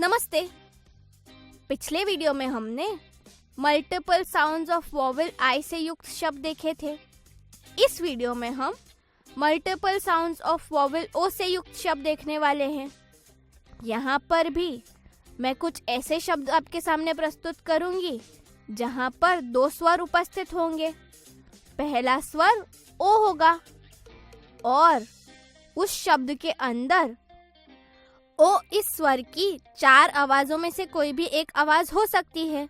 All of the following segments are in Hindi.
नमस्ते। पिछले वीडियो में हमने मल्टीपल साउंड्स ऑफ वोवेल आई से युक्त शब्द देखे थे। इस वीडियो में हम मल्टीपल साउंड्स ऑफ वोवेल ओ से युक्त शब्द देखने वाले हैं। यहाँ पर भी मैं कुछ ऐसे शब्द आपके सामने प्रस्तुत करूंगी जहाँ पर दो स्वर उपस्थित होंगे। पहला स्वर ओ होगा और उस शब्द के अंदर ओ इस स्वर की 4 आवाजों में से कोई भी एक आवाज हो सकती है।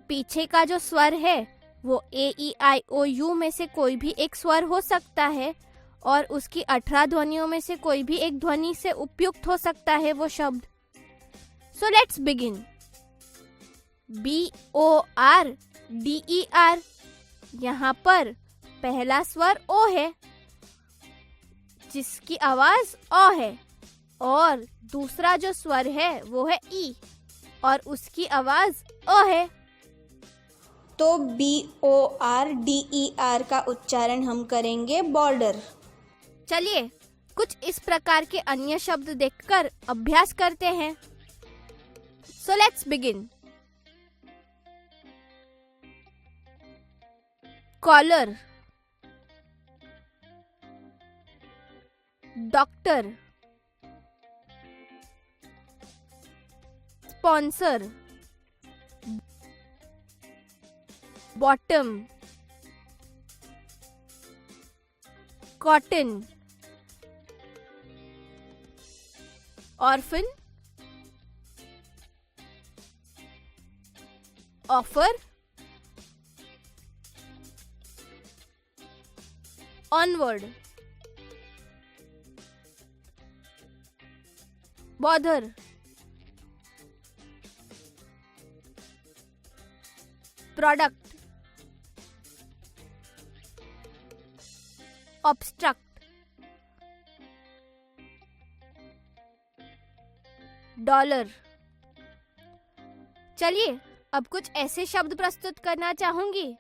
पीछे का जो स्वर है वो ए ई आई ओ यू में से कोई भी एक स्वर हो सकता है और उसकी 18 ध्वनियों में से कोई भी एक ध्वनि से उपयुक्त हो सकता है वो शब्द। सो लेट्स बिगिन। BORDER, यहाँ पर पहला स्वर ओ है जिसकी आवाज ओ है और दूसरा जो स्वर है वो है ई और उसकी आवाज ओ है। तो BORDER का उच्चारण हम करेंगे बॉर्डर। चलिए कुछ इस प्रकार के अन्य शब्द देखकर अभ्यास करते हैं। So let's begin. Collar, doctor, sponsor, bottom, cotton, orphan, offer, onward, bother, product, obstruct, dollar. चलिए अब कुछ ऐसे शब्द प्रस्तुत करना चाहूंगी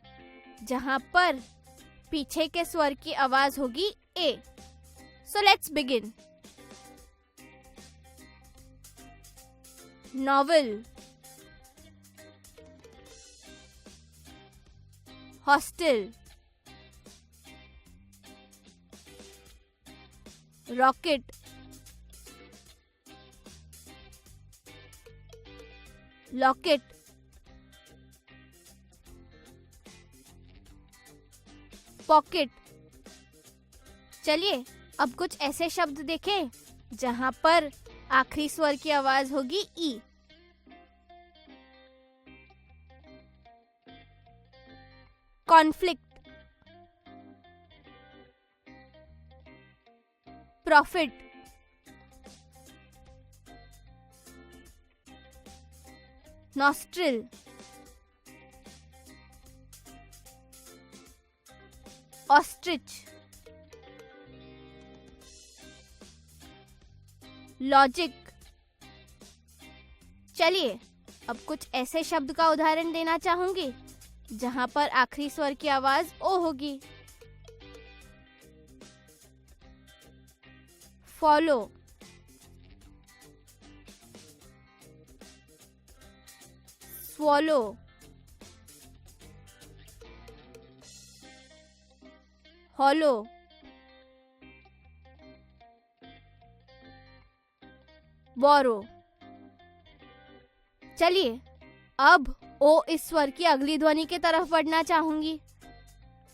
जहां पर पीछे के स्वर की आवाज होगी ए। So let's begin. Novel, hostel, rocket, locket, pocket. चलिए अब कुछ ऐसे शब्द देखें जहां पर आखिरी स्वर की आवाज होगी ई। Conflict, profit, nostril, ostrich, logic. चलिए अब कुछ ऐसे शब्द का उदाहरण देना चाहूंगी जहां पर आखिरी स्वर की आवाज ओ होगी। फॉलो, स्वॉलो, हॉलो, बोरो। चलिए अब ओ इस स्वर की अगली ध्वनि की तरफ बढ़ना चाहूंगी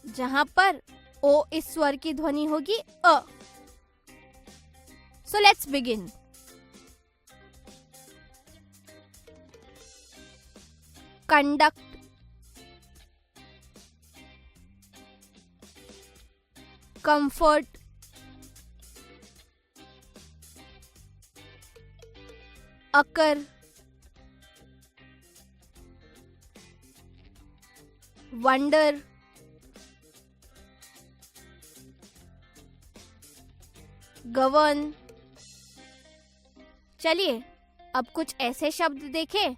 जहां पर ओ इस स्वर की ध्वनि होगी अ। So let's begin. Conduct, comfort, occur, wonder, govern. चलिए अब कुछ ऐसे शब्द देखें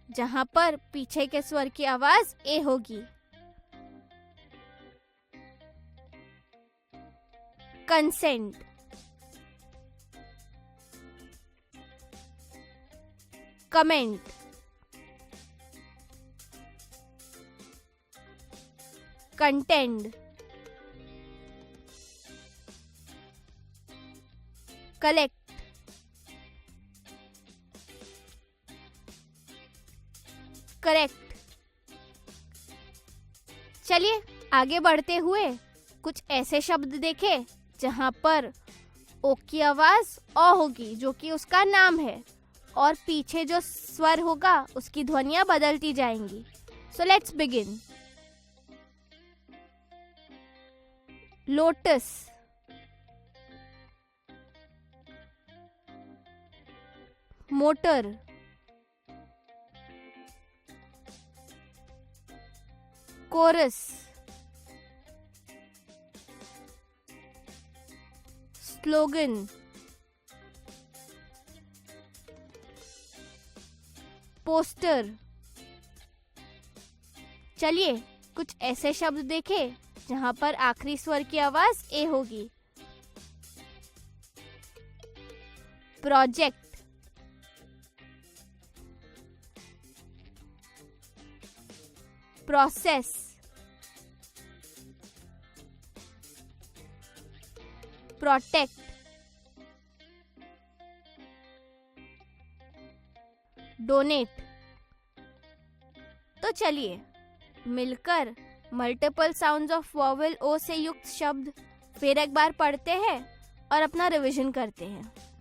जहां पर पीछे के स्वर की आवाज ए होगी। Consent, comment, content, collect, correct. चलिए आगे बढ़ते हुए कुछ ऐसे शब्द देखें जहां पर ओ की आवाज ओ होगी, जो कि उसका नाम है, और पीछे जो स्वर होगा उसकी ध्वनियां बदलती जाएंगी। So let's begin. Lotus, motor, chorus, slogan, poster. चलिए कुछ ऐसे शब्द देखें जहां पर आखिरी स्वर की आवाज ए होगी। Project, process, protect, donate. तो चलिए मिलकर मल्टीपल साउंड्स ऑफ वॉवेल ओ से युक्त शब्द फिर एक बार पढ़ते हैं और अपना रिवीजन करते हैं।